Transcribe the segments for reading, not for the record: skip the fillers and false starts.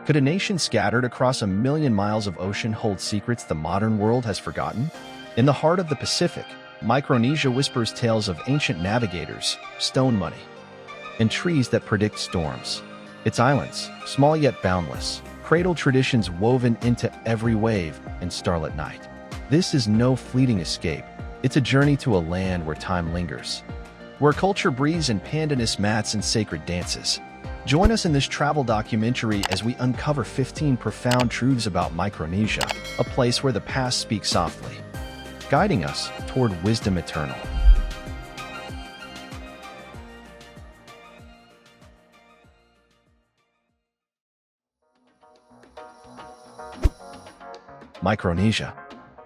Could a nation scattered across 1 million miles of ocean hold secrets the modern world has forgotten? In the heart of the Pacific, Micronesia whispers tales of ancient navigators, stone money, and trees that predict storms. Its islands, small yet boundless, cradle traditions woven into every wave and starlit night. This is no fleeting escape. It's a journey to a land where time lingers, where culture breathes in pandanus mats and sacred dances. Join us in this travel documentary as we uncover 15 profound truths about Micronesia, a place where the past speaks softly, guiding us toward wisdom eternal. Micronesia,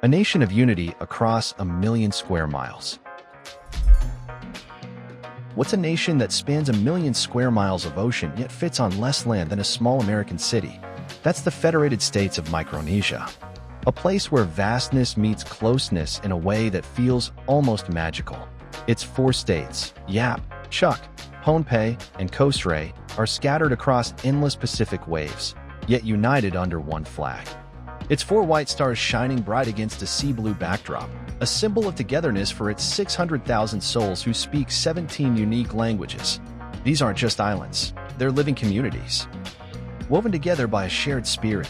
a nation of unity across 1 million square miles. What's a nation that spans 1 million square miles of ocean yet fits on less land than a small American city? That's the Federated States of Micronesia, a place where vastness meets closeness in a way that feels almost magical. Its 4 states, Yap, Chuuk, Pohnpei, and Kosrae, are scattered across endless Pacific waves, yet united under one flag. Its 4 white stars shining bright against a sea blue backdrop, a symbol of togetherness for its 600,000 souls who speak 17 unique languages. These aren't just islands, they're living communities, woven together by a shared spirit.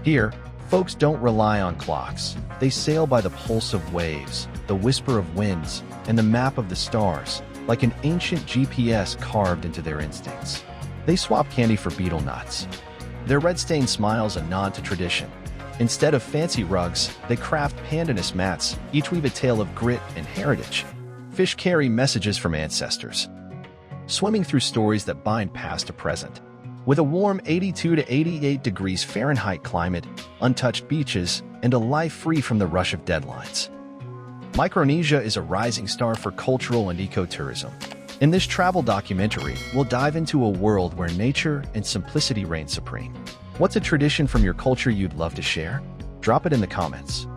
Here, folks don't rely on clocks. They sail by the pulse of waves, the whisper of winds, and the map of the stars, like an ancient GPS carved into their instincts. They swap candy for betel nuts. Their red-stained smiles a nod to tradition. Instead of fancy rugs, they craft pandanus mats, each weave a tale of grit and heritage. Fish carry messages from ancestors, swimming through stories that bind past to present. With a warm 82 to 88 degrees Fahrenheit climate, untouched beaches, and a life free from the rush of deadlines, Micronesia is a rising star for cultural and ecotourism. In this travel documentary, we'll dive into a world where nature and simplicity reign supreme. What's a tradition from your culture you'd love to share? Drop it in the comments.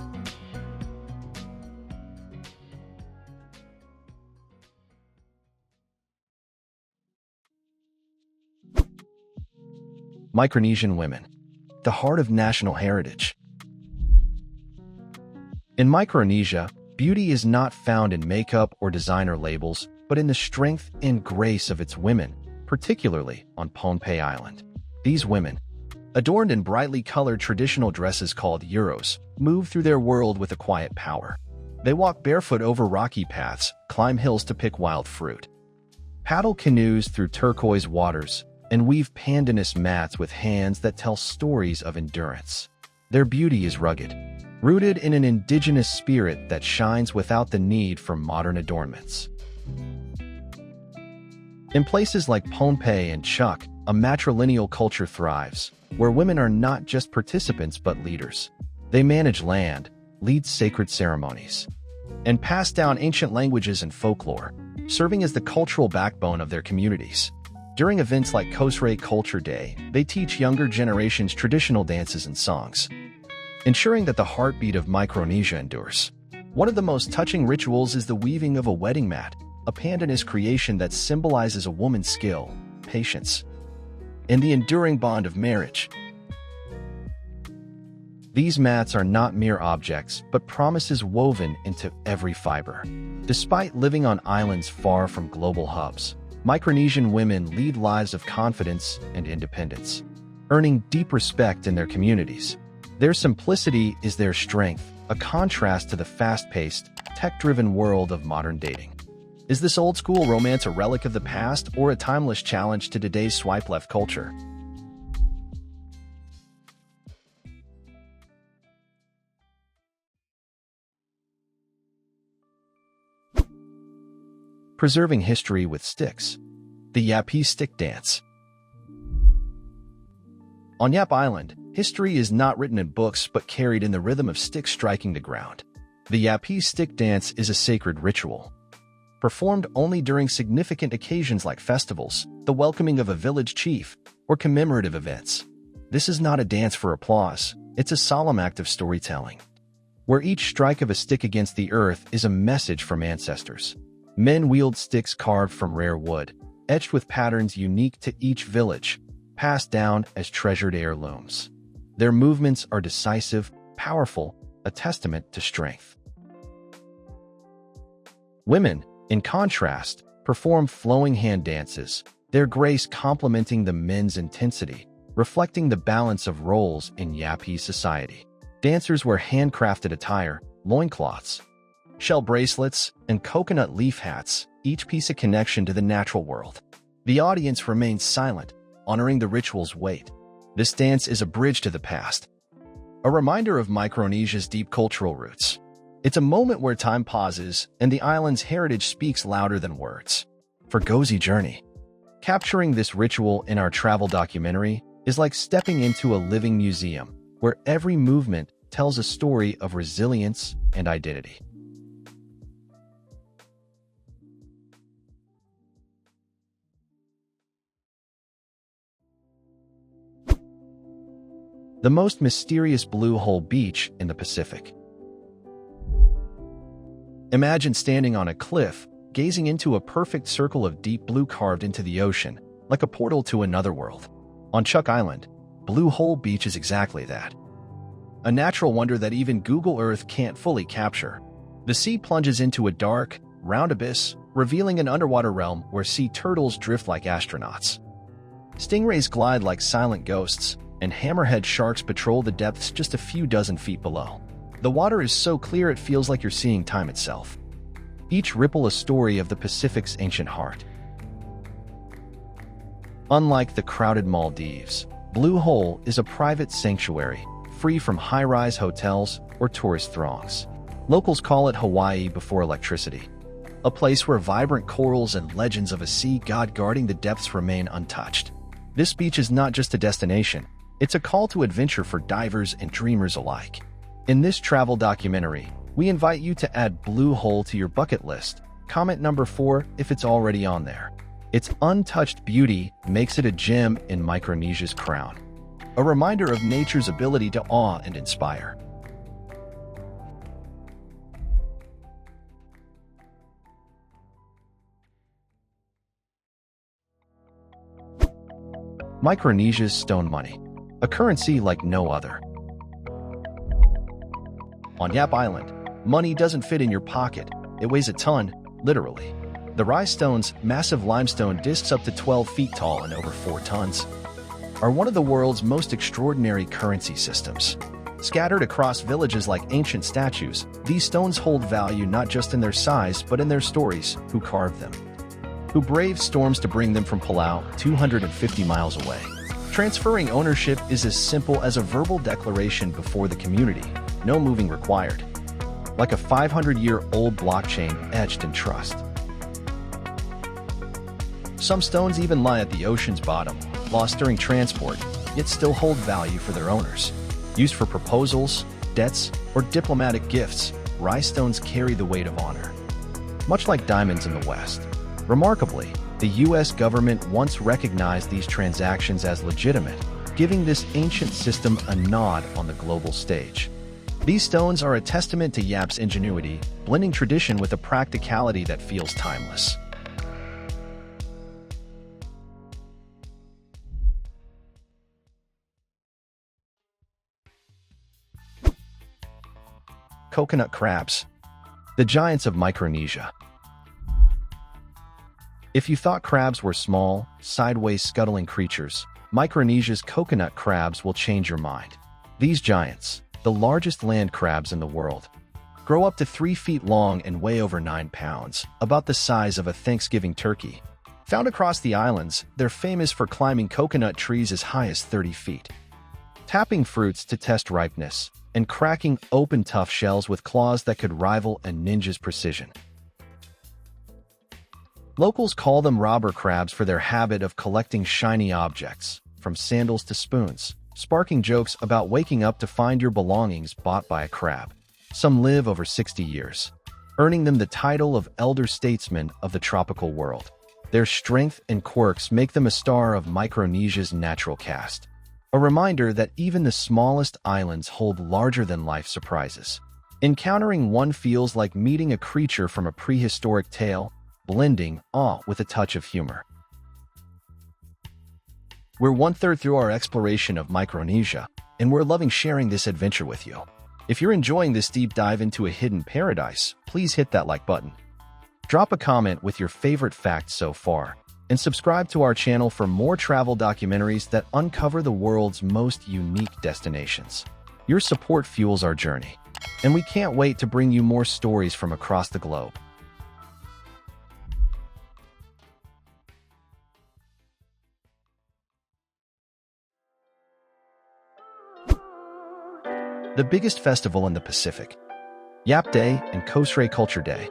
Micronesian women, the heart of national heritage. In Micronesia, beauty is not found in makeup or designer labels, but in the strength and grace of its women, particularly on Pohnpei Island. These women, adorned in brightly colored traditional dresses called euros, move through their world with a quiet power. They walk barefoot over rocky paths, climb hills to pick wild fruit, paddle canoes through turquoise waters, and weave pandanus mats with hands that tell stories of endurance. Their beauty is rugged, rooted in an indigenous spirit that shines without the need for modern adornments. In places like Pohnpei and Chuuk, a matrilineal culture thrives, where women are not just participants but leaders. They manage land, lead sacred ceremonies, and pass down ancient languages and folklore, serving as the cultural backbone of their communities. During events like Kosrae Culture Day, they teach younger generations traditional dances and songs, ensuring that the heartbeat of Micronesia endures. One of the most touching rituals is the weaving of a wedding mat, a pandanus creation that symbolizes a woman's skill, patience, and the enduring bond of marriage. These mats are not mere objects, but promises woven into every fiber. Despite living on islands far from global hubs, Micronesian women lead lives of confidence and independence, earning deep respect in their communities. Their simplicity is their strength, a contrast to the fast-paced, tech-driven world of modern dating. Is this old-school romance a relic of the past or a timeless challenge to today's swipe-left culture? Preserving history with sticks. The Yapese stick dance. On Yap Island, history is not written in books but carried in the rhythm of sticks striking the ground. The Yapese stick dance is a sacred ritual, performed only during significant occasions like festivals, the welcoming of a village chief, or commemorative events. This is not a dance for applause, it's a solemn act of storytelling, where each strike of a stick against the earth is a message from ancestors. Men wield sticks carved from rare wood, etched with patterns unique to each village, passed down as treasured heirlooms. Their movements are decisive, powerful, a testament to strength. Women, in contrast, perform flowing hand dances, their grace complementing the men's intensity, reflecting the balance of roles in Yapese society. Dancers wear handcrafted attire, loincloths, shell bracelets, and coconut leaf hats, each piece a connection to the natural world. The audience remains silent, honoring the ritual's weight. This dance is a bridge to the past, a reminder of Micronesia's deep cultural roots. It's a moment where time pauses and the island's heritage speaks louder than words. For Gozijourney, capturing this ritual in our travel documentary is like stepping into a living museum where every movement tells a story of resilience and identity. The most mysterious blue hole beach in the Pacific. Imagine standing on a cliff, gazing into a perfect circle of deep blue carved into the ocean, like a portal to another world. On Chuck Island, Blue Hole Beach is exactly that. A natural wonder that even Google Earth can't fully capture. The sea plunges into a dark, round abyss, revealing an underwater realm where sea turtles drift like astronauts. Stingrays glide like silent ghosts, and hammerhead sharks patrol the depths just a few dozen feet below. The water is so clear it feels like you're seeing time itself. Each ripple a story of the Pacific's ancient heart. Unlike the crowded Maldives, Blue Hole is a private sanctuary, free from high-rise hotels or tourist throngs. Locals call it Hawaii before electricity, a place where vibrant corals and legends of a sea god guarding the depths remain untouched. This beach is not just a destination, it's a call to adventure for divers and dreamers alike. In this travel documentary, we invite you to add Blue Hole to your bucket list. Comment number 4 if it's already on there. Its untouched beauty makes it a gem in Micronesia's crown, a reminder of nature's ability to awe and inspire. Micronesia's stone money, a currency like no other. On Yap Island, money doesn't fit in your pocket. It weighs a ton, literally. The rice stones, massive limestone discs up to 12 feet tall and over 4 tons, are one of the world's most extraordinary currency systems. Scattered across villages like ancient statues, these stones hold value not just in their size but in their stories, who carved them, who braved storms to bring them from Palau, 250 miles away. Transferring ownership is as simple as a verbal declaration before the community, no moving required. Like a 500-year-old blockchain etched in trust. Some stones even lie at the ocean's bottom, lost during transport, yet still hold value for their owners. Used for proposals, debts, or diplomatic gifts, rice stones carry the weight of honor. Much like diamonds in the West. Remarkably, the U.S. government once recognized these transactions as legitimate, giving this ancient system a nod on the global stage. These stones are a testament to Yap's ingenuity, blending tradition with a practicality that feels timeless. Coconut crabs, the giants of Micronesia. If you thought crabs were small, sideways scuttling creatures, Micronesia's coconut crabs will change your mind. These giants, the largest land crabs in the world, grow up to 3 feet long and weigh over 9 pounds, about the size of a Thanksgiving turkey. Found across the islands, they're famous for climbing coconut trees as high as 30 feet, tapping fruits to test ripeness, and cracking open tough shells with claws that could rival a ninja's precision. Locals call them robber crabs for their habit of collecting shiny objects, from sandals to spoons, sparking jokes about waking up to find your belongings bought by a crab. Some live over 60 years, earning them the title of elder statesmen of the tropical world. Their strength and quirks make them a star of Micronesia's natural cast. A reminder that even the smallest islands hold larger-than-life surprises. Encountering one feels like meeting a creature from a prehistoric tale, blending awe with a touch of humor. We're one-third through our exploration of Micronesia, and we're loving sharing this adventure with you. If you're enjoying this deep dive into a hidden paradise, please hit that like button. Drop a comment with your favorite fact so far, and subscribe to our channel for more travel documentaries that uncover the world's most unique destinations. Your support fuels our journey, and we can't wait to bring you more stories from across the globe. The biggest festival in the Pacific, Yap Day and Kosrae Culture Day.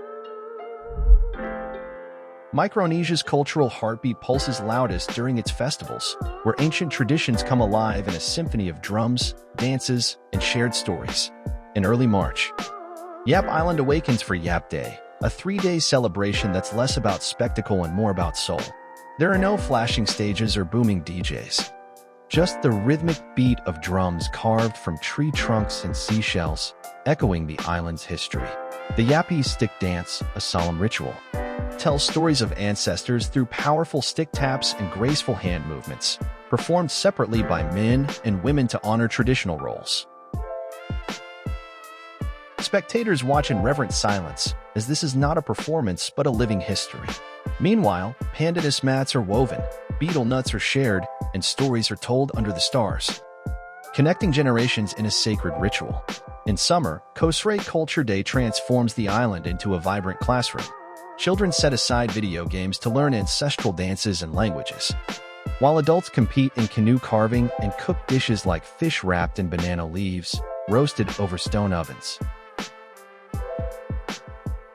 Micronesia's cultural heartbeat pulses loudest during its festivals, where ancient traditions come alive in a symphony of drums, dances, and shared stories. In early March, Yap Island awakens for Yap Day, a 3-day celebration that's less about spectacle and more about soul. There are no flashing stages or booming DJs. Just the rhythmic beat of drums carved from tree trunks and seashells, echoing the island's history. The Yapese stick dance, a solemn ritual, tells stories of ancestors through powerful stick taps and graceful hand movements, performed separately by men and women to honor traditional roles. Spectators watch in reverent silence, as this is not a performance but a living history. Meanwhile, pandanus mats are woven, betel nuts are shared, and stories are told under the stars, connecting generations in a sacred ritual. In summer, Kosrae Culture Day transforms the island into a vibrant classroom. Children set aside video games to learn ancestral dances and languages, while adults compete in canoe carving and cook dishes like fish wrapped in banana leaves, roasted over stone ovens.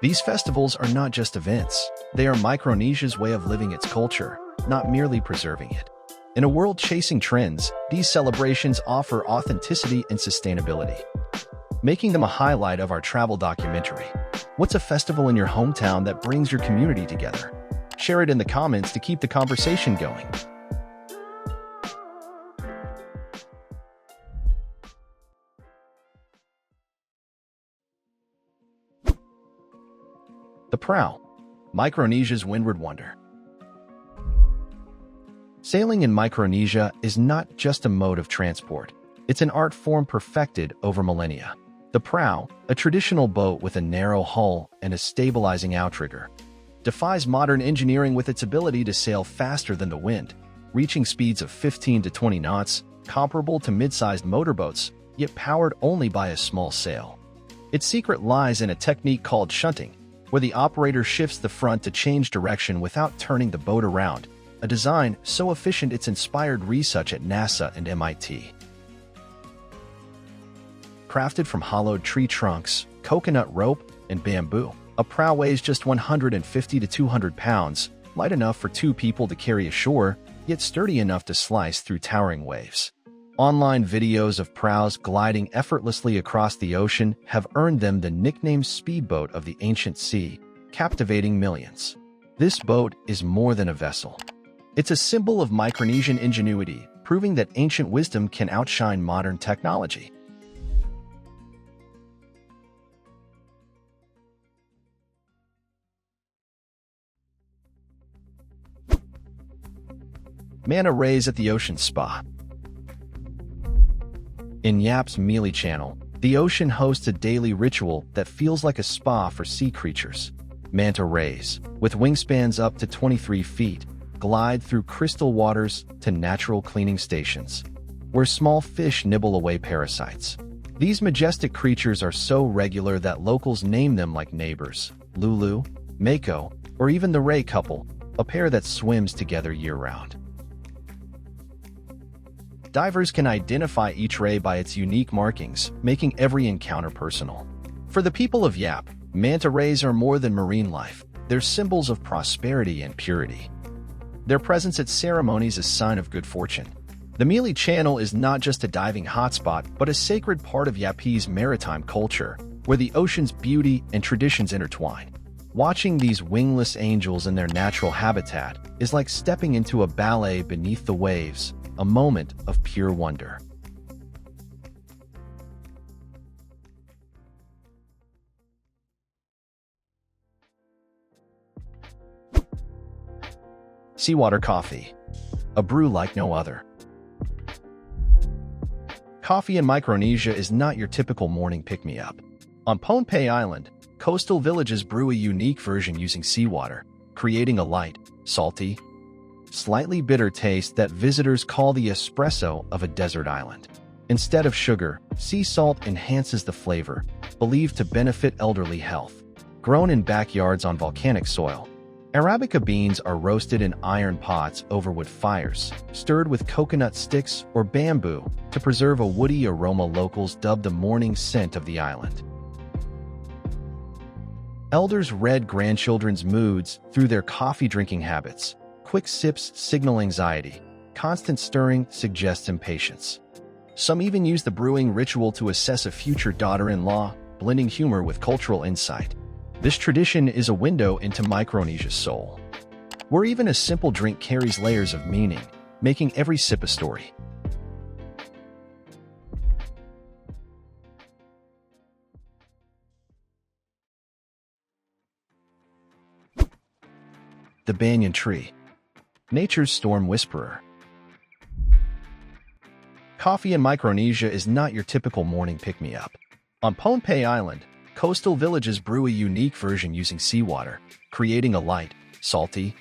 These festivals are not just events, they are Micronesia's way of living its culture, not merely preserving it. In a world chasing trends, these celebrations offer authenticity and sustainability, making them a highlight of our travel documentary. What's a festival in your hometown that brings your community together? Share it in the comments to keep the conversation going. The Proa, Micronesia's windward wonder. Sailing in Micronesia is not just a mode of transport. It's an art form perfected over millennia. The prow, a traditional boat with a narrow hull and a stabilizing outrigger, defies modern engineering with its ability to sail faster than the wind, reaching speeds of 15 to 20 knots, comparable to mid-sized motorboats, yet powered only by a small sail. Its secret lies in a technique called shunting, where the operator shifts the front to change direction without turning the boat around, a design so efficient it's inspired research at NASA and MIT. Crafted from hollowed tree trunks, coconut rope, and bamboo, a prow weighs just 150 to 200 pounds, light enough for 2 people to carry ashore, yet sturdy enough to slice through towering waves. Online videos of prows gliding effortlessly across the ocean have earned them the nickname speedboat of the ancient sea, captivating millions. This boat is more than a vessel. It's a symbol of Micronesian ingenuity, proving that ancient wisdom can outshine modern technology. Manta rays at the ocean spa. In Yap's Mealy Channel, the ocean hosts a daily ritual that feels like a spa for sea creatures. Manta rays, with wingspans up to 23 feet, glide through crystal waters to natural cleaning stations, where small fish nibble away parasites. These majestic creatures are so regular that locals name them like neighbors, Lulu, Mako, or even the Ray couple, a pair that swims together year-round. Divers can identify each ray by its unique markings, making every encounter personal. For the people of Yap, manta rays are more than marine life. They're symbols of prosperity and purity. Their presence at ceremonies is a sign of good fortune. The Mealy Channel is not just a diving hotspot, but a sacred part of Yapese's maritime culture, where the ocean's beauty and traditions intertwine. Watching these wingless angels in their natural habitat is like stepping into a ballet beneath the waves, a moment of pure wonder. Seawater coffee. a brew like no other. Coffee in Micronesia is not your typical morning pick-me-up. On Pohnpei Island, coastal villages brew a unique version using seawater, creating a light, salty, slightly bitter taste that visitors call the espresso of a desert island. Instead of sugar, sea salt enhances the flavor, believed to benefit elderly health. Grown in backyards on volcanic soil, Arabica beans are roasted in iron pots over wood fires, stirred with coconut sticks or bamboo to preserve a woody aroma locals dub the morning scent of the island. Elders read grandchildren's moods through their coffee drinking habits. Quick sips signal anxiety. Constant stirring suggests impatience. Some even use the brewing ritual to assess a future daughter-in-law, blending humor with cultural insight. This tradition is a window into Micronesia's soul, where even a simple drink carries layers of meaning, making every sip a story. The banyan tree, nature's storm whisperer. Coffee in Micronesia is not your typical morning pick-me-up. On Pohnpei Island, coastal villages brew a unique version using seawater, creating a light, salty,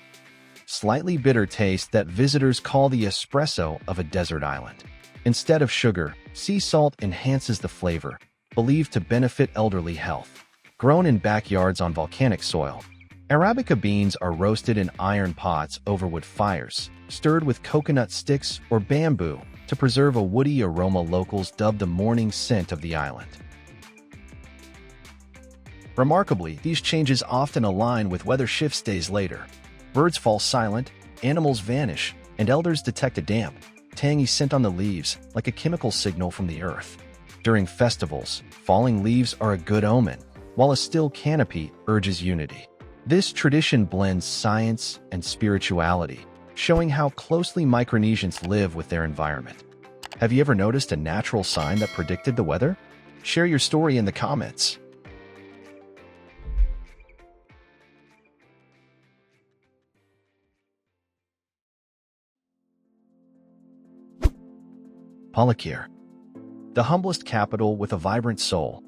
slightly bitter taste that visitors call the espresso of a desert island. Instead of sugar, sea salt enhances the flavor, believed to benefit elderly health. Grown in backyards on volcanic soil, Arabica beans are roasted in iron pots over wood fires, stirred with coconut sticks or bamboo to preserve a woody aroma locals dub the morning scent of the island. Remarkably, these changes often align with weather shifts days later. Birds fall silent, animals vanish, and elders detect a damp, tangy scent on the leaves, like a chemical signal from the earth. During festivals, falling leaves are a good omen, while a still canopy urges unity. This tradition blends science and spirituality, showing how closely Micronesians live with their environment. Have you ever noticed a natural sign that predicted the weather? Share your story in the comments. Palikir, the humblest capital with a vibrant soul.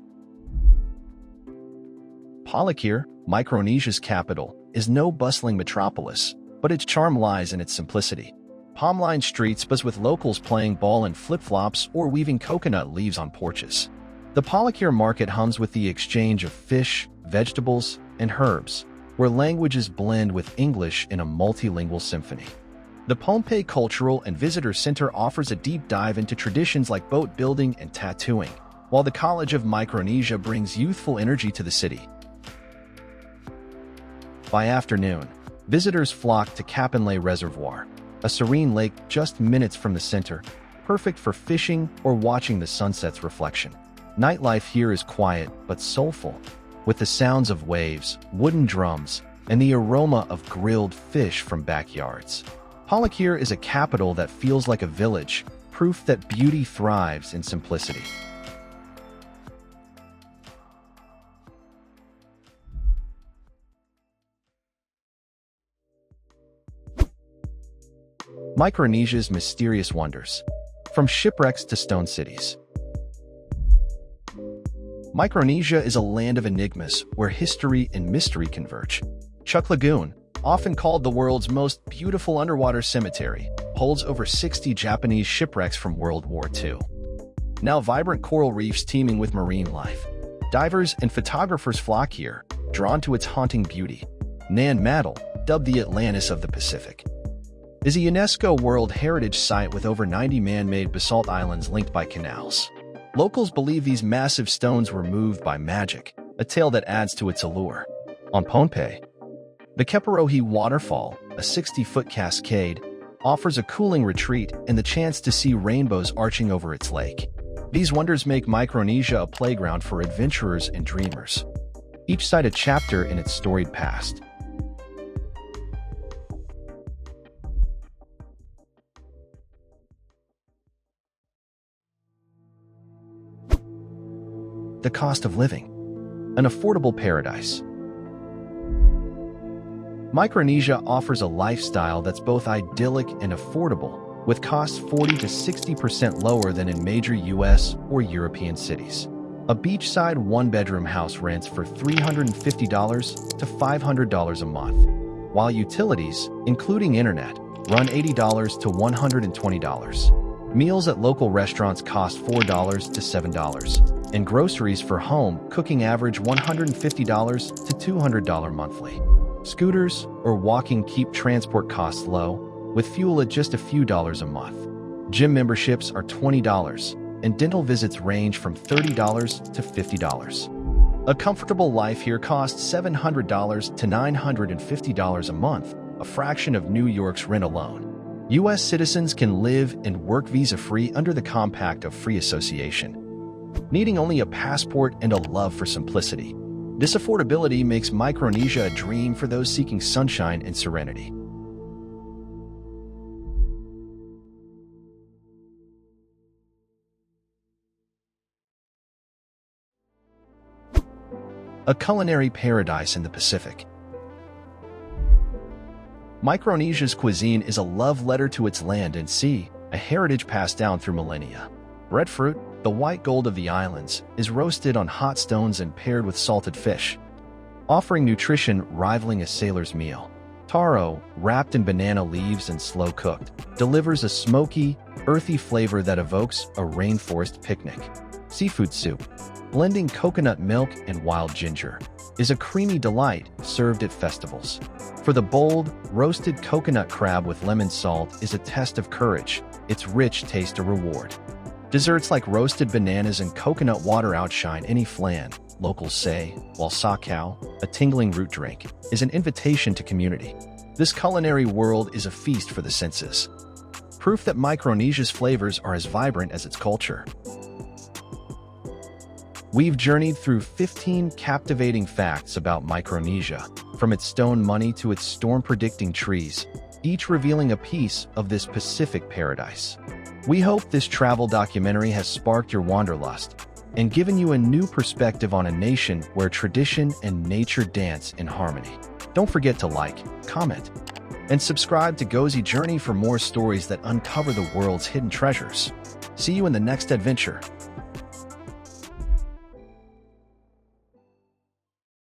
Palikir, Micronesia's capital, is no bustling metropolis, but its charm lies in its simplicity. Palm-lined streets buzz with locals playing ball in flip-flops or weaving coconut leaves on porches. The Palikir market hums with the exchange of fish, vegetables, and herbs, where languages blend with English in a multilingual symphony. The Pohnpei Cultural and Visitor Center offers a deep dive into traditions like boat building and tattooing, while the College of Micronesia brings youthful energy to the city. By afternoon, visitors flock to Kapinlay Reservoir, a serene lake just minutes from the center, perfect for fishing or watching the sunset's reflection. Nightlife here is quiet but soulful, with the sounds of waves, wooden drums, and the aroma of grilled fish from backyards. Palikir is a capital that feels like a village, proof that beauty thrives in simplicity. Micronesia's mysterious wonders, from shipwrecks to stone cities. Micronesia is a land of enigmas where history and mystery converge. Chuuk Lagoon, often called the world's most beautiful underwater cemetery, holds over 60 Japanese shipwrecks from World War II. Now vibrant coral reefs teeming with marine life. Divers and photographers flock here, drawn to its haunting beauty. Nan Madol, dubbed the Atlantis of the Pacific, is a UNESCO World Heritage Site with over 90 man-made basalt islands linked by canals. Locals believe these massive stones were moved by magic, a tale that adds to its allure. On Pohnpei, the Keparohi Waterfall, a 60-foot cascade, offers a cooling retreat and the chance to see rainbows arching over its lake. These wonders make Micronesia a playground for adventurers and dreamers, each site a chapter in its storied past. The cost of living, an affordable paradise. Micronesia offers a lifestyle that's both idyllic and affordable, with costs 40 to 60% lower than in major US or European cities. A beachside one-bedroom house rents for $350 to $500 a month, while utilities, including internet, run $80 to $120. Meals at local restaurants cost $4 to $7, and groceries for home cooking average $150 to $200 monthly. Scooters or walking keep transport costs low, with fuel at just a few dollars a month. Gym memberships are $20, and dental visits range from $30 to $50. A comfortable life here costs $700 to $950 a month, a fraction of New York's rent alone. U.S. citizens can live and work visa-free under the Compact of Free Association, needing only a passport and a love for simplicity. This affordability makes Micronesia a dream for those seeking sunshine and serenity. A culinary paradise in the Pacific. Micronesia's cuisine is a love letter to its land and sea, a heritage passed down through millennia. Breadfruit, the white gold of the islands, is roasted on hot stones and paired with salted fish, offering nutrition rivaling a sailor's meal. Taro, wrapped in banana leaves and slow-cooked, delivers a smoky, earthy flavor that evokes a rainforest picnic. Seafood soup, blending coconut milk and wild ginger, is a creamy delight served at festivals. For the bold, roasted coconut crab with lemon salt is a test of courage, its rich taste a reward. Desserts like roasted bananas and coconut water outshine any flan, locals say, while sakau, a tingling root drink, is an invitation to community. This culinary world is a feast for the senses, proof that Micronesia's flavors are as vibrant as its culture. We've journeyed through 15 captivating facts about Micronesia, from its stone money to its storm-predicting trees, each revealing a piece of this Pacific paradise. We hope this travel documentary has sparked your wanderlust and given you a new perspective on a nation where tradition and nature dance in harmony. Don't forget to like, comment, and subscribe to Gozijourney for more stories that uncover the world's hidden treasures. See you in the next adventure.